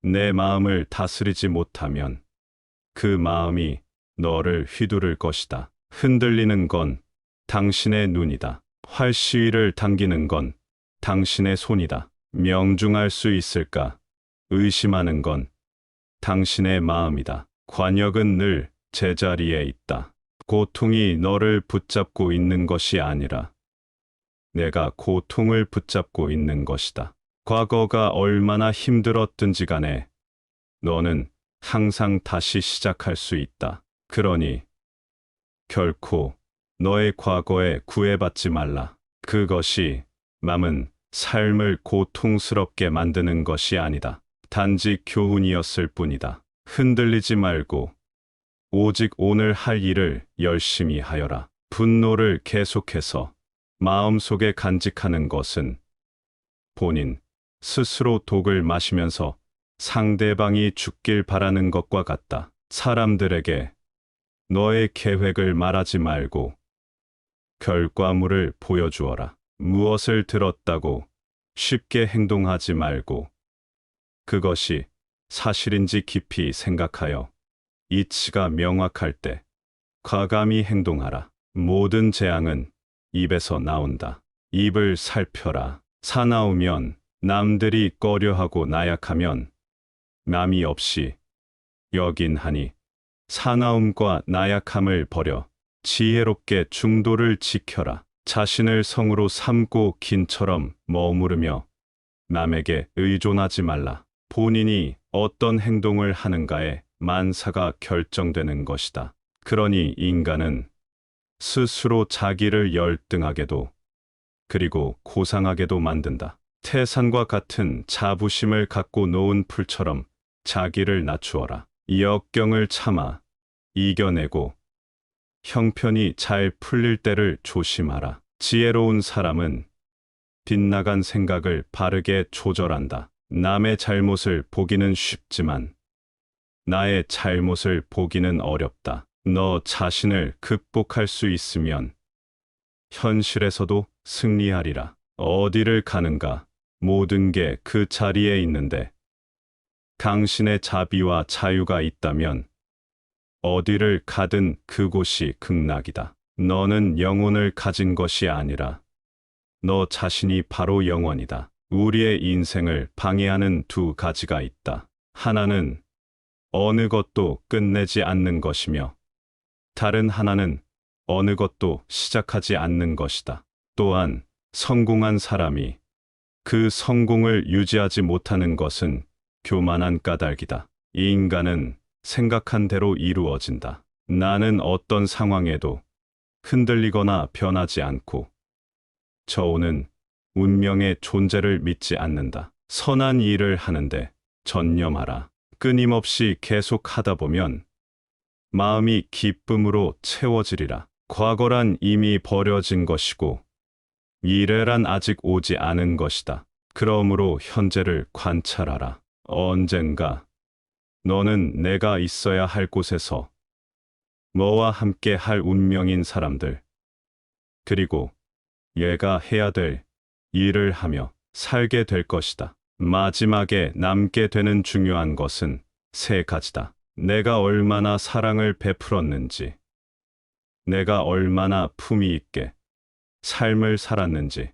내 마음을 다스리지 못하면 그 마음이 너를 휘두를 것이다. 흔들리는 건 당신의 눈이다. 활시위를 당기는 건 당신의 손이다. 명중할 수 있을까? 의심하는 건 당신의 마음이다. 관역은 늘 제자리에 있다. 고통이 너를 붙잡고 있는 것이 아니라 내가 고통을 붙잡고 있는 것이다. 과거가 얼마나 힘들었든지 간에 너는 항상 다시 시작할 수 있다. 그러니 결코 너의 과거에 구애받지 말라. 그것이 남은 삶을 고통스럽게 만드는 것이 아니다. 단지 교훈이었을 뿐이다. 흔들리지 말고 오직 오늘 할 일을 열심히 하여라. 분노를 계속해서 마음속에 간직하는 것은 본인 스스로 독을 마시면서 상대방이 죽길 바라는 것과 같다. 사람들에게 너의 계획을 말하지 말고 결과물을 보여주어라. 무엇을 들었다고 쉽게 행동하지 말고 그것이 사실인지 깊이 생각하여 이치가 명확할 때 과감히 행동하라. 모든 재앙은 입에서 나온다. 입을 살펴라. 사나우면 남들이 꺼려하고 나약하면 남이 없이 여긴 하니 사나움과 나약함을 버려 지혜롭게 중도를 지켜라. 자신을 성으로 삼고 긴처럼 머무르며 남에게 의존하지 말라. 본인이 어떤 행동을 하는가에 만사가 결정되는 것이다. 그러니 인간은 스스로 자기를 열등하게도 그리고 고상하게도 만든다. 태산과 같은 자부심을 갖고 놓은 풀처럼 자기를 낮추어라. 역경을 참아 이겨내고 형편이 잘 풀릴 때를 조심하라. 지혜로운 사람은 빗나간 생각을 바르게 조절한다. 남의 잘못을 보기는 쉽지만 나의 잘못을 보기는 어렵다. 너 자신을 극복할 수 있으면 현실에서도 승리하리라. 어디를 가는가? 모든 게 그 자리에 있는데 당신의 자비와 자유가 있다면 어디를 가든 그곳이 극락이다. 너는 영혼을 가진 것이 아니라 너 자신이 바로 영원이다. 우리의 인생을 방해하는 두 가지가 있다. 하나는 어느 것도 끝내지 않는 것이며 다른 하나는 어느 것도 시작하지 않는 것이다. 또한 성공한 사람이 그 성공을 유지하지 못하는 것은 교만한 까닭이다. 이 인간은 생각한 대로 이루어진다. 나는 어떤 상황에도 흔들리거나 변하지 않고 저오는 운명의 존재를 믿지 않는다. 선한 일을 하는데 전념하라. 끊임없이 계속 하다 보면 마음이 기쁨으로 채워지리라. 과거란 이미 버려진 것이고 미래란 아직 오지 않은 것이다. 그러므로 현재를 관찰하라. 언젠가 너는 내가 있어야 할 곳에서 너와 함께 할 운명인 사람들 그리고 얘가 해야 될 일을 하며 살게 될 것이다. 마지막에 남게 되는 중요한 것은 세 가지다. 내가 얼마나 사랑을 베풀었는지, 내가 얼마나 품위 있게 삶을 살았는지,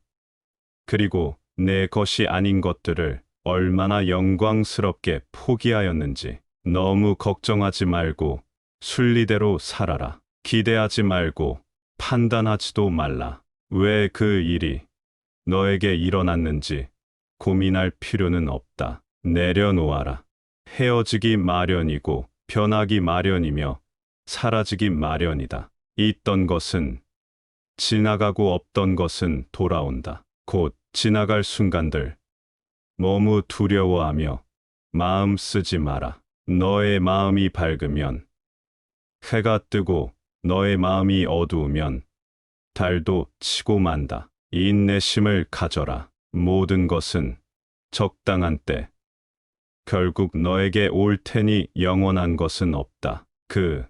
그리고 내 것이 아닌 것들을 얼마나 영광스럽게 포기하였는지. 너무 걱정하지 말고 순리대로 살아라. 기대하지 말고 판단하지도 말라. 왜 그 일이 너에게 일어났는지 고민할 필요는 없다. 내려놓아라. 헤어지기 마련이고 변하기 마련이며 사라지기 마련이다. 있던 것은 지나가고 없던 것은 돌아온다. 곧 지나갈 순간들 너무 두려워하며 마음 쓰지 마라. 너의 마음이 밝으면 해가 뜨고 너의 마음이 어두우면 달도 치고 만다. 인내심을 가져라. 모든 것은 적당한 때 결국 너에게 올 테니 영원한 것은 없다. 그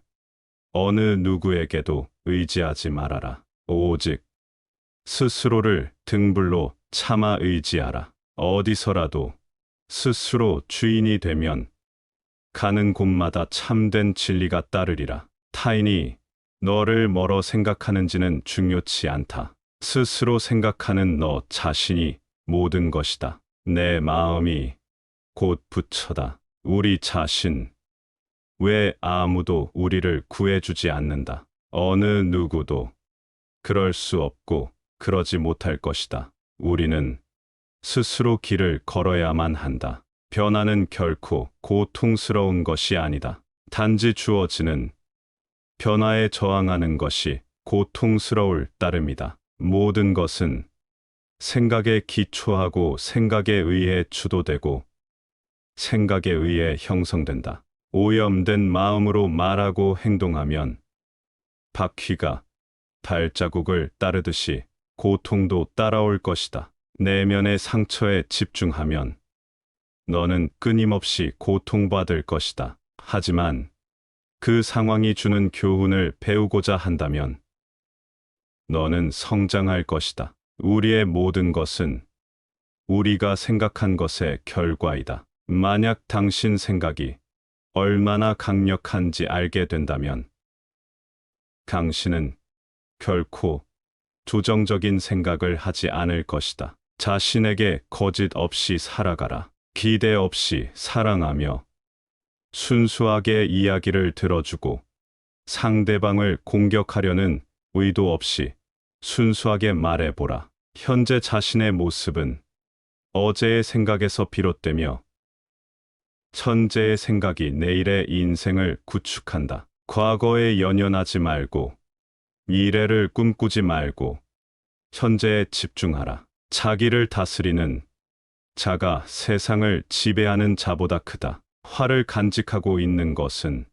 어느 누구에게도 의지하지 말아라. 오직 스스로를 등불로 참아 의지하라. 어디서라도 스스로 주인이 되면 가는 곳마다 참된 진리가 따르리라. 타인이 너를 뭐로 생각하는지는 중요치 않다. 스스로 생각하는 너 자신이 모든 것이다. 내 마음이 곧 부처다. 우리 자신. 왜 아무도 우리를 구해주지 않는다. 어느 누구도 그럴 수 없고 그러지 못할 것이다. 우리는 스스로 길을 걸어야만 한다. 변화는 결코 고통스러운 것이 아니다. 단지 주어지는 변화에 저항하는 것이 고통스러울 따름이다. 모든 것은 생각에 기초하고 생각에 의해 주도되고 생각에 의해 형성된다. 오염된 마음으로 말하고 행동하면 바퀴가 발자국을 따르듯이 고통도 따라올 것이다. 내면의 상처에 집중하면 너는 끊임없이 고통받을 것이다. 하지만 그 상황이 주는 교훈을 배우고자 한다면 너는 성장할 것이다. 우리의 모든 것은 우리가 생각한 것의 결과이다. 만약 당신 생각이 얼마나 강력한지 알게 된다면 당신은 결코 조정적인 생각을 하지 않을 것이다. 자신에게 거짓 없이 살아가라. 기대 없이 사랑하며 순수하게 이야기를 들어주고 상대방을 공격하려는 의도 없이 순수하게 말해보라. 현재 자신의 모습은 어제의 생각에서 비롯되며 천재의 생각이 내일의 인생을 구축한다. 과거에 연연하지 말고 미래를 꿈꾸지 말고 현재에 집중하라. 자기를 다스리는 자가 세상을 지배하는 자보다 크다. 화를 간직하고 있는 것은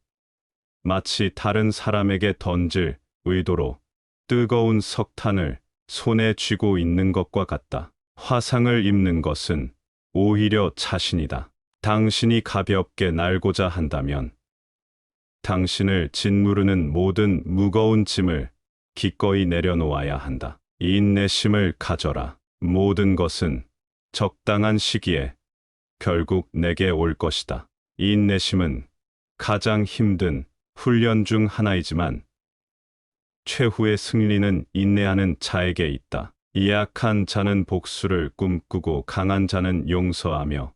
마치 다른 사람에게 던질 의도로 뜨거운 석탄을 손에 쥐고 있는 것과 같다. 화상을 입는 것은 오히려 자신이다. 당신이 가볍게 날고자 한다면 당신을 짓무르는 모든 무거운 짐을 기꺼이 내려놓아야 한다. 인내심을 가져라. 모든 것은 적당한 시기에 결국 내게 올 것이다. 인내심은 가장 힘든 훈련 중 하나이지만 최후의 승리는 인내하는 자에게 있다. 약한 자는 복수를 꿈꾸고 강한 자는 용서하며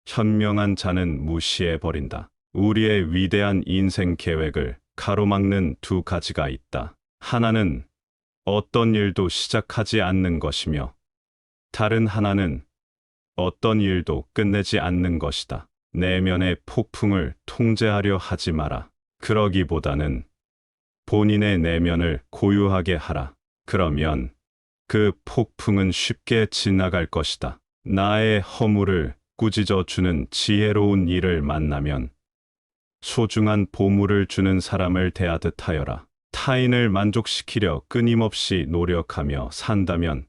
현명한 자는 무시해버린다. 우리의 위대한 인생 계획을 가로막는 두 가지가 있다. 하나는 어떤 일도 시작하지 않는 것이며 다른 하나는 어떤 일도 끝내지 않는 것이다. 내면의 폭풍을 통제하려 하지 마라. 그러기보다는 본인의 내면을 고요하게 하라. 그러면 그 폭풍은 쉽게 지나갈 것이다. 나의 허물을 꾸짖어 주는 지혜로운 이를 만나면 소중한 보물을 주는 사람을 대하듯 하여라. 타인을 만족시키려 끊임없이 노력하며 산다면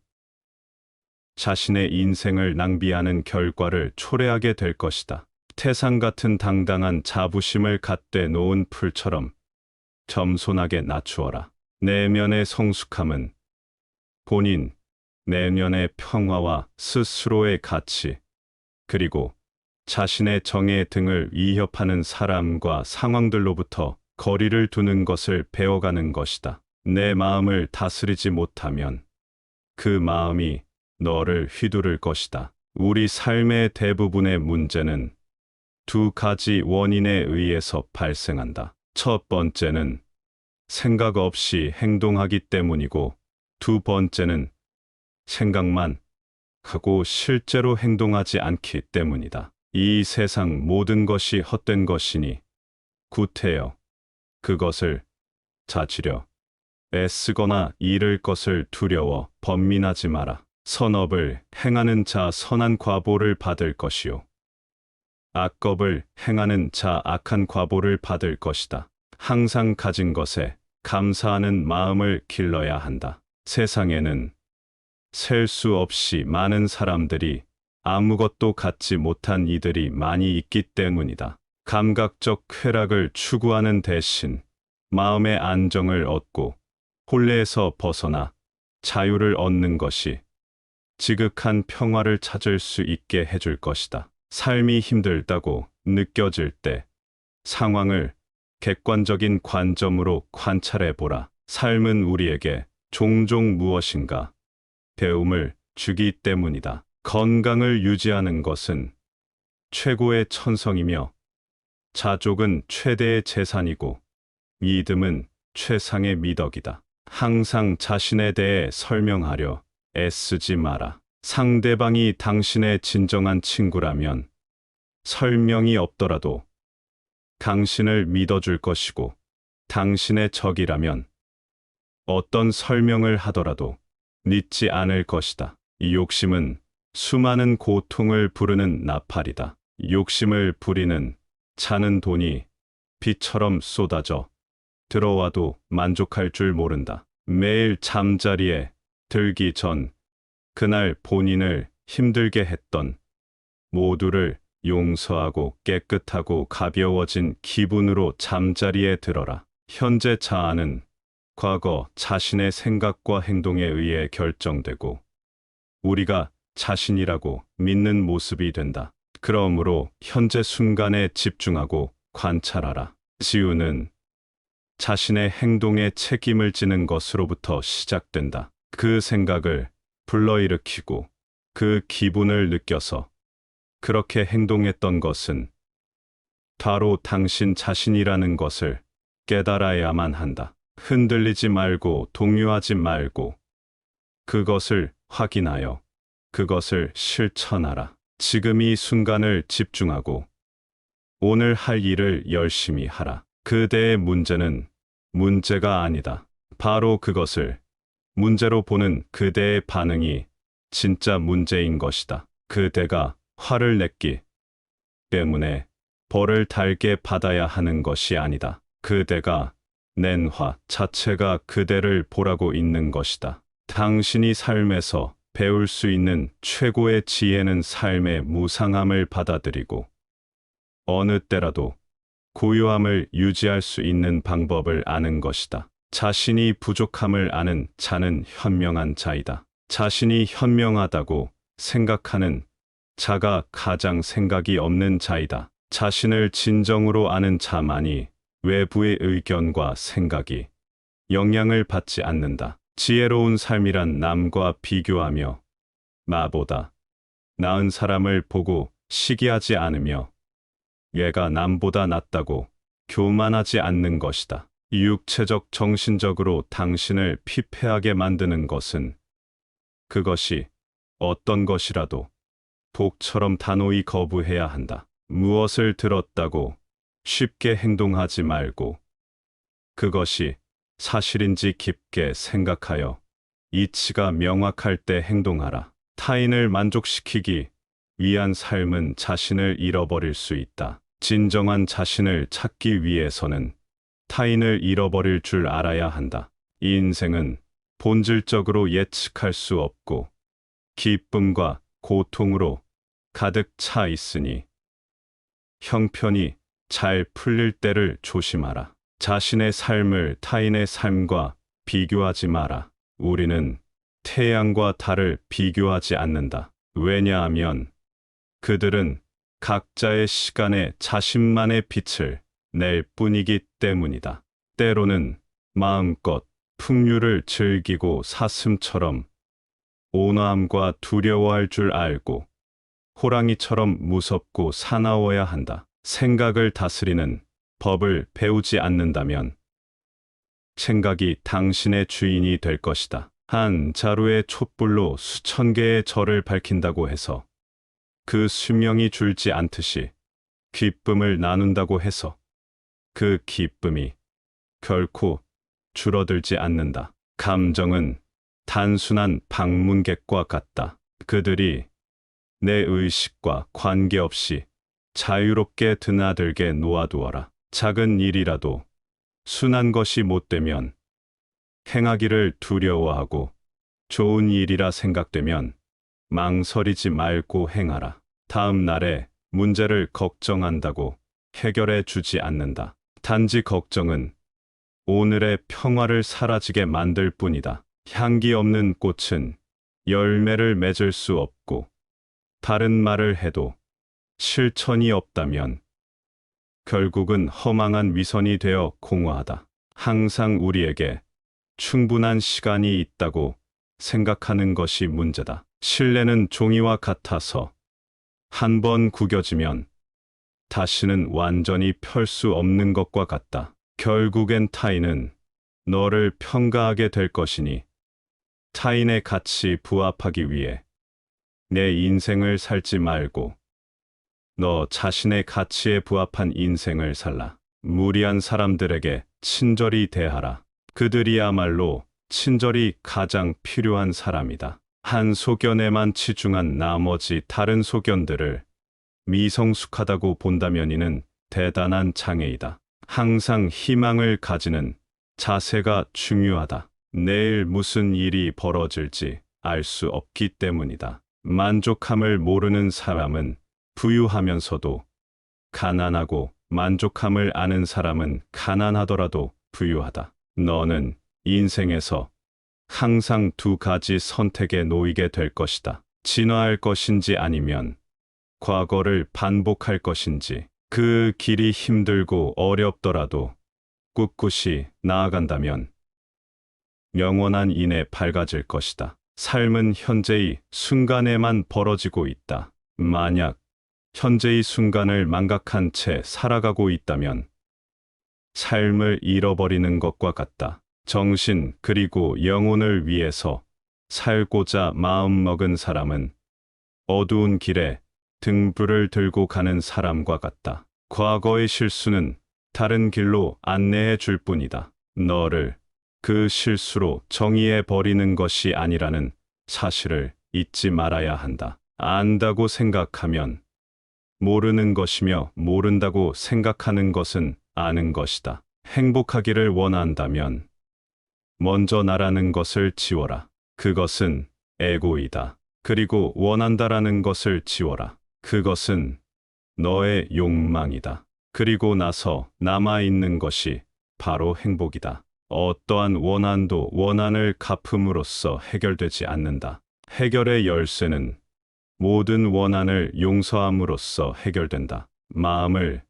자신의 인생을 낭비하는 결과를 초래하게 될 것이다. 태산 같은 당당한 자부심을 갖대 놓은 풀처럼 겸손하게 낮추어라. 내면의 성숙함은 본인, 내면의 평화와 스스로의 가치, 그리고 자신의 정의 등을 위협하는 사람과 상황들로부터 거리를 두는 것을 배워가는 것이다. 내 마음을 다스리지 못하면 그 마음이 너를 휘두를 것이다. 우리 삶의 대부분의 문제는 두 가지 원인에 의해서 발생한다. 첫 번째는 생각 없이 행동하기 때문이고 두 번째는 생각만 하고 실제로 행동하지 않기 때문이다. 이 세상 모든 것이 헛된 것이니 구태여 그것을 자치려 애쓰거나 잃을 것을 두려워 번민하지 마라. 선업을 행하는 자 선한 과보를 받을 것이요 악업을 행하는 자 악한 과보를 받을 것이다. 항상 가진 것에 감사하는 마음을 길러야 한다. 세상에는 셀 수 없이 많은 사람들이 아무것도 갖지 못한 이들이 많이 있기 때문이다. 감각적 쾌락을 추구하는 대신 마음의 안정을 얻고 혼례에서 벗어나 자유를 얻는 것이 지극한 평화를 찾을 수 있게 해줄 것이다. 삶이 힘들다고 느껴질 때 상황을 객관적인 관점으로 관찰해 보라. 삶은 우리에게 종종 무엇인가 배움을 주기 때문이다. 건강을 유지하는 것은 최고의 천성이며 자족은 최대의 재산이고 믿음은 최상의 미덕이다. 항상 자신에 대해 설명하려 애쓰지 마라. 상대방이 당신의 진정한 친구라면 설명이 없더라도 당신을 믿어줄 것이고, 당신의 적이라면 어떤 설명을 하더라도 믿지 않을 것이다. 이 욕심은 수많은 고통을 부르는 나팔이다. 욕심을 부리는 자는 돈이 비처럼 쏟아져 들어와도 만족할 줄 모른다. 매일 잠자리에 들기 전 그날 본인을 힘들게 했던 모두를 용서하고 깨끗하고 가벼워진 기분으로 잠자리에 들어라. 현재 자아는 과거 자신의 생각과 행동에 의해 결정되고 우리가 자신이라고 믿는 모습이 된다. 그러므로 현재 순간에 집중하고 관찰하라. 지우는 자신의 행동에 책임을 지는 것으로부터 시작된다. 그 생각을 불러일으키고 그 기분을 느껴서 그렇게 행동했던 것은 바로 당신 자신이라는 것을 깨달아야만 한다. 흔들리지 말고 동요하지 말고 그것을 확인하여 그것을 실천하라. 지금 이 순간을 집중하고 오늘 할 일을 열심히 하라. 그대의 문제는 문제가 아니다. 바로 그것을 문제로 보는 그대의 반응이 진짜 문제인 것이다. 그대가 화를 냈기 때문에 벌을 달게 받아야 하는 것이 아니다. 그대가 낸 화 자체가 그대를 보라고 있는 것이다. 당신이 삶에서 배울 수 있는 최고의 지혜는 삶의 무상함을 받아들이고 어느 때라도 고요함을 유지할 수 있는 방법을 아는 것이다. 자신이 부족함을 아는 자는 현명한 자이다. 자신이 현명하다고 생각하는 자가 가장 생각이 없는 자이다. 자신을 진정으로 아는 자만이 외부의 의견과 생각이 영향을 받지 않는다. 지혜로운 삶이란 남과 비교하며 나보다 나은 사람을 보고 시기하지 않으며 얘가 남보다 낫다고 교만하지 않는 것이다. 육체적 정신적으로 당신을 피폐하게 만드는 것은 그것이 어떤 것이라도 독처럼 단호히 거부해야 한다. 무엇을 들었다고 쉽게 행동하지 말고 그것이 사실인지 깊게 생각하여 이치가 명확할 때 행동하라. 타인을 만족시키기 위한 삶은 자신을 잃어버릴 수 있다. 진정한 자신을 찾기 위해서는 타인을 잃어버릴 줄 알아야 한다. 이 인생은 본질적으로 예측할 수 없고 기쁨과 고통으로 가득 차 있으니 형편이 잘 풀릴 때를 조심하라. 자신의 삶을 타인의 삶과 비교하지 마라. 우리는 태양과 달을 비교하지 않는다. 왜냐하면 그들은 각자의 시간에 자신만의 빛을 낼 뿐이기 때문이다. 때로는 마음껏 풍류를 즐기고 사슴처럼 온화함과 두려워할 줄 알고 호랑이처럼 무섭고 사나워야 한다. 생각을 다스리는 법을 배우지 않는다면 생각이 당신의 주인이 될 것이다. 한 자루의 촛불로 수천 개의 절을 밝힌다고 해서 그 수명이 줄지 않듯이 기쁨을 나눈다고 해서 그 기쁨이 결코 줄어들지 않는다. 감정은 단순한 방문객과 같다. 그들이 내 의식과 관계없이 자유롭게 드나들게 놓아두어라. 작은 일이라도 순한 것이 못되면 행하기를 두려워하고 좋은 일이라 생각되면 망설이지 말고 행하라. 다음 날에 문제를 걱정한다고 해결해 주지 않는다. 단지 걱정은 오늘의 평화를 사라지게 만들 뿐이다. 향기 없는 꽃은 열매를 맺을 수 없고 다른 말을 해도 실천이 없다면 결국은 허망한 위선이 되어 공허하다. 항상 우리에게 충분한 시간이 있다고 생각하는 것이 문제다. 신뢰는 종이와 같아서 한 번 구겨지면 다시는 완전히 펼 수 없는 것과 같다. 결국엔 타인은 너를 평가하게 될 것이니 타인의 가치 부합하기 위해 내 인생을 살지 말고 너 자신의 가치에 부합한 인생을 살라. 무리한 사람들에게 친절히 대하라. 그들이야말로 친절이 가장 필요한 사람이다. 한 소견에만 치중한 나머지 다른 소견들을 미성숙하다고 본다면 이는 대단한 장애이다. 항상 희망을 가지는 자세가 중요하다. 내일 무슨 일이 벌어질지 알 수 없기 때문이다. 만족함을 모르는 사람은 부유하면서도 가난하고 만족함을 아는 사람은 가난하더라도 부유하다. 너는 인생에서 항상 두 가지 선택에 놓이게 될 것이다. 진화할 것인지 아니면 과거를 반복할 것인지. 그 길이 힘들고 어렵더라도 꿋꿋이 나아간다면 영원한 인에 밝아질 것이다. 삶은 현재의 순간에만 벌어지고 있다. 만약 현재의 순간을 망각한 채 살아가고 있다면 삶을 잃어버리는 것과 같다. 정신 그리고 영혼을 위해서 살고자 마음먹은 사람은 어두운 길에 등불을 들고 가는 사람과 같다. 과거의 실수는 다른 길로 안내해 줄 뿐이다. 너를 그 실수로 정의해 버리는 것이 아니라는 사실을 잊지 말아야 한다. 안다고 생각하면 모르는 것이며 모른다고 생각하는 것은 아는 것이다. 행복하기를 원한다면 먼저 나라는 것을 지워라. 그것은 에고이다. 그리고 원한다라는 것을 지워라. 그것은 너의 욕망이다. 그리고 나서 남아있는 것이 바로 행복이다. 어떠한 원한도 원한을 갚음으로써 해결되지 않는다. 해결의 열쇠는 모든 원한을 용서함으로써 해결된다. 마음을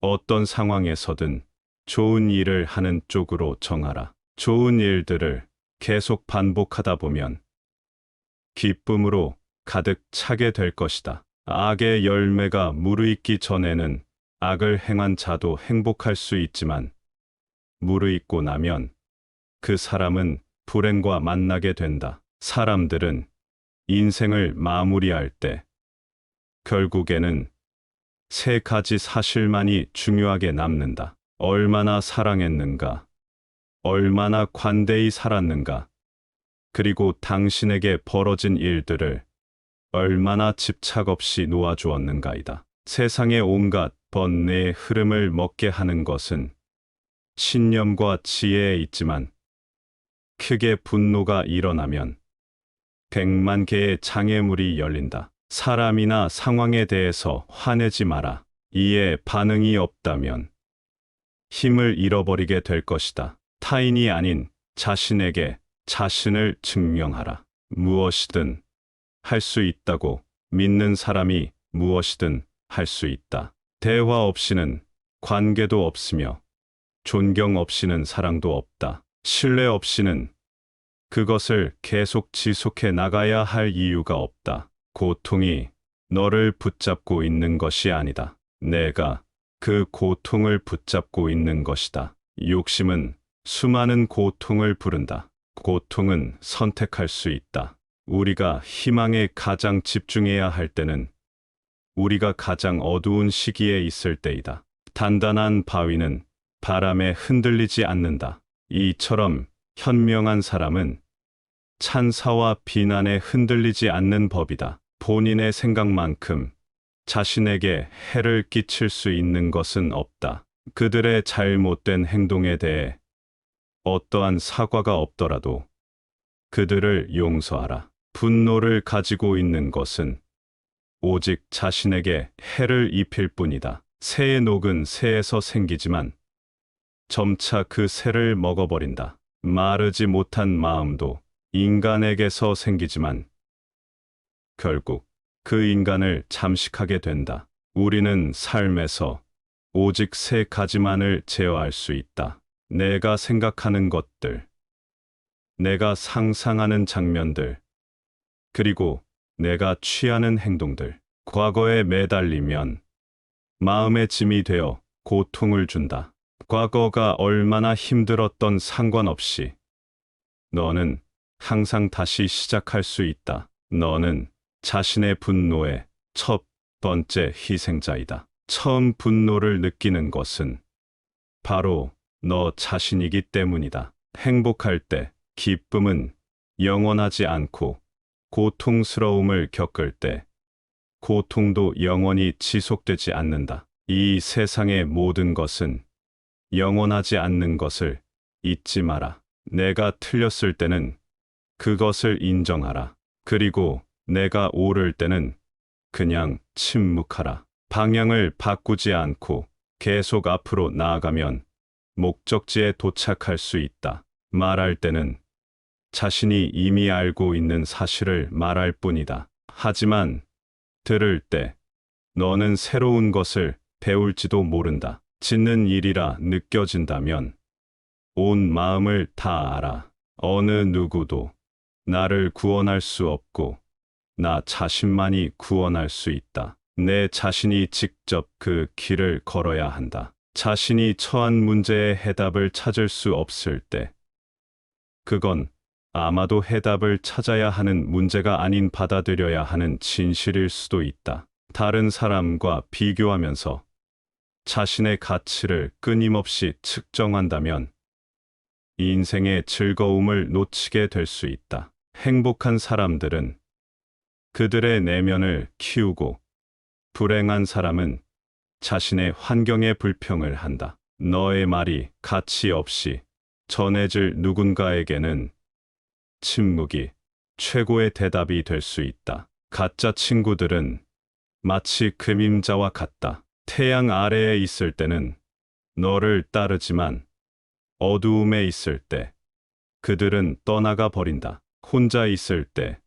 어떤 상황에서든 좋은 일을 하는 쪽으로 정하라. 좋은 일들을 계속 반복하다 보면 기쁨으로 가득 차게 될 것이다. 악의 열매가 무르익기 전에는 악을 행한 자도 행복할 수 있지만 무르익고 나면 그 사람은 불행과 만나게 된다. 사람들은 인생을 마무리할 때 결국에는 세 가지 사실만이 중요하게 남는다. 얼마나 사랑했는가, 얼마나 관대히 살았는가, 그리고 당신에게 벌어진 일들을 얼마나 집착 없이 놓아주었는가이다. 세상의 온갖 번뇌의 흐름을 먹게 하는 것은 신념과 지혜에 있지만 크게 분노가 일어나면 100만 개의 장애물이 열린다. 사람이나 상황에 대해서 화내지 마라. 이에 반응이 없다면 힘을 잃어버리게 될 것이다. 타인이 아닌 자신에게 자신을 증명하라. 무엇이든 할 수 있다고 믿는 사람이 무엇이든 할 수 있다. 대화 없이는 관계도 없으며 존경 없이는 사랑도 없다. 신뢰 없이는 그것을 계속 지속해 나가야 할 이유가 없다. 고통이 너를 붙잡고 있는 것이 아니다. 내가 그 고통을 붙잡고 있는 것이다. 욕심은 수많은 고통을 부른다. 고통은 선택할 수 있다. 우리가 희망에 가장 집중해야 할 때는 우리가 가장 어두운 시기에 있을 때이다. 단단한 바위는 바람에 흔들리지 않는다. 이처럼 현명한 사람은 찬사와 비난에 흔들리지 않는 법이다. 본인의 생각만큼 자신에게 해를 끼칠 수 있는 것은 없다. 그들의 잘못된 행동에 대해 어떠한 사과가 없더라도 그들을 용서하라. 분노를 가지고 있는 것은 오직 자신에게 해를 입힐 뿐이다. 새의 녹은 새에서 생기지만 점차 그 새를 먹어버린다. 마르지 못한 마음도 인간에게서 생기지만 결국 그 인간을 잠식하게 된다. 우리는 삶에서 오직 세 가지만을 제어할 수 있다. 내가 생각하는 것들, 내가 상상하는 장면들, 그리고 내가 취하는 행동들. 과거에 매달리면 마음의 짐이 되어 고통을 준다. 과거가 얼마나 힘들었던 상관없이 너는 항상 다시 시작할 수 있다. 너는 자신의 분노의 첫 번째 희생자이다. 처음 분노를 느끼는 것은 바로 너 자신이기 때문이다. 행복할 때 기쁨은 영원하지 않고 고통스러움을 겪을 때 고통도 영원히 지속되지 않는다. 이 세상의 모든 것은 영원하지 않는 것을 잊지 마라. 내가 틀렸을 때는 그것을 인정하라. 그리고 내가 옳을 때는 그냥 침묵하라. 방향을 바꾸지 않고 계속 앞으로 나아가면 목적지에 도착할 수 있다. 말할 때는 자신이 이미 알고 있는 사실을 말할 뿐이다. 하지만 들을 때 너는 새로운 것을 배울지도 모른다. 짓는 일이라 느껴진다면 온 마음을 다 알아. 어느 누구도 나를 구원할 수 없고 나 자신만이 구원할 수 있다. 내 자신이 직접 그 길을 걸어야 한다. 자신이 처한 문제의 해답을 찾을 수 없을 때 그건 아마도 해답을 찾아야 하는 문제가 아닌 받아들여야 하는 진실일 수도 있다. 다른 사람과 비교하면서 자신의 가치를 끊임없이 측정한다면 인생의 즐거움을 놓치게 될 수 있다. 행복한 사람들은 그들의 내면을 키우고 불행한 사람은 자신의 환경에 불평을 한다. 너의 말이 가치 없이 전해질 누군가에게는 침묵이 최고의 대답이 될 수 있다. 가짜 친구들은 마치 그림자와 같다. 태양 아래에 있을 때는 너를 따르지만 어두움에 있을 때 그들은 떠나가 버린다. 혼자 있을 때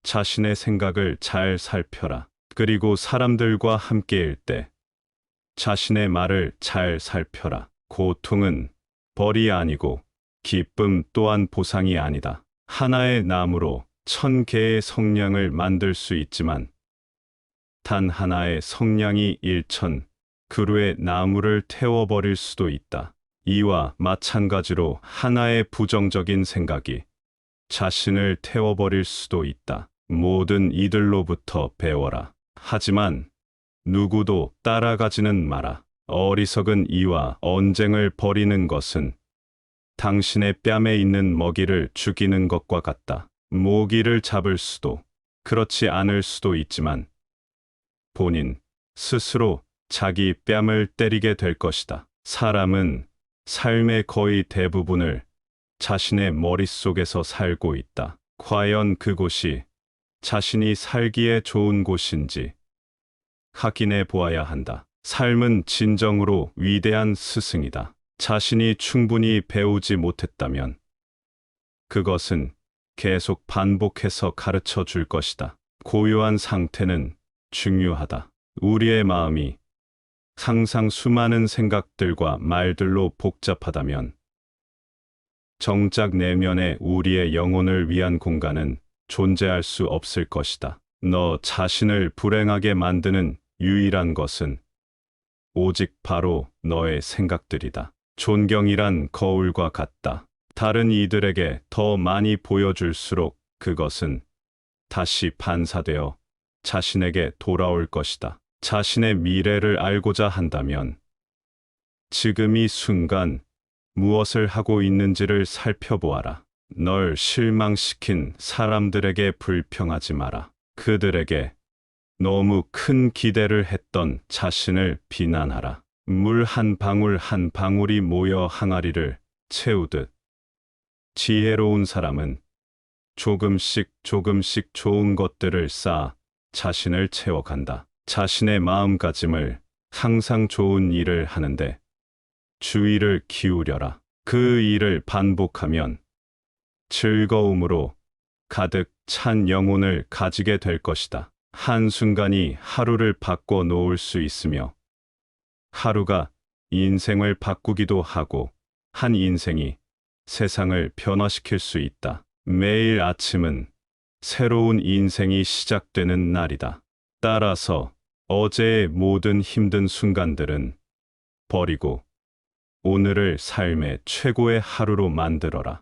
자신의 생각을 잘 살펴라. 그리고 사람들과 함께일 때 자신의 말을 잘 살펴라. 고통은 벌이 아니고 기쁨 또한 보상이 아니다. 하나의 나무로 1000개의 성냥을 만들 수 있지만 단 하나의 성냥이 1000 그루의 나무를 태워버릴 수도 있다. 이와 마찬가지로 하나의 부정적인 생각이 자신을 태워버릴 수도 있다. 모든 이들로부터 배워라. 하지만 누구도 따라가지는 마라. 어리석은 이와 언쟁을 벌이는 것은 당신의 뺨에 있는 먹이를 죽이는 것과 같다. 모기를 잡을 수도 그렇지 않을 수도 있지만 본인 스스로 자기 뺨을 때리게 될 것이다. 사람은 삶의 거의 대부분을 자신의 머릿속에서 살고 있다. 과연 그곳이 자신이 살기에 좋은 곳인지 확인해 보아야 한다. 삶은 진정으로 위대한 스승이다. 자신이 충분히 배우지 못했다면 그것은 계속 반복해서 가르쳐 줄 것이다. 고요한 상태는 중요하다. 우리의 마음이 항상 수많은 생각들과 말들로 복잡하다면 정작 내면의 우리의 영혼을 위한 공간은 존재할 수 없을 것이다. 너 자신을 불행하게 만드는 유일한 것은 오직 바로 너의 생각들이다. 존경이란 거울과 같다. 다른 이들에게 더 많이 보여줄수록 그것은 다시 반사되어 자신에게 돌아올 것이다. 자신의 미래를 알고자 한다면 지금 이 순간 무엇을 하고 있는지를 살펴보아라. 널 실망시킨 사람들에게 불평하지 마라. 그들에게 너무 큰 기대를 했던 자신을 비난하라. 물 한 방울 한 방울이 모여 항아리를 채우듯 지혜로운 사람은 조금씩 조금씩 좋은 것들을 쌓아 자신을 채워간다. 자신의 마음가짐을 항상 좋은 일을 하는데 주의를 기울여라. 그 일을 반복하면 즐거움으로 가득 찬 영혼을 가지게 될 것이다. 한순간이 하루를 바꿔 놓을 수 있으며 하루가 인생을 바꾸기도 하고 한 인생이 세상을 변화시킬 수 있다. 매일 아침은 새로운 인생이 시작되는 날이다. 따라서 어제의 모든 힘든 순간들은 버리고 오늘을 삶의 최고의 하루로 만들어라.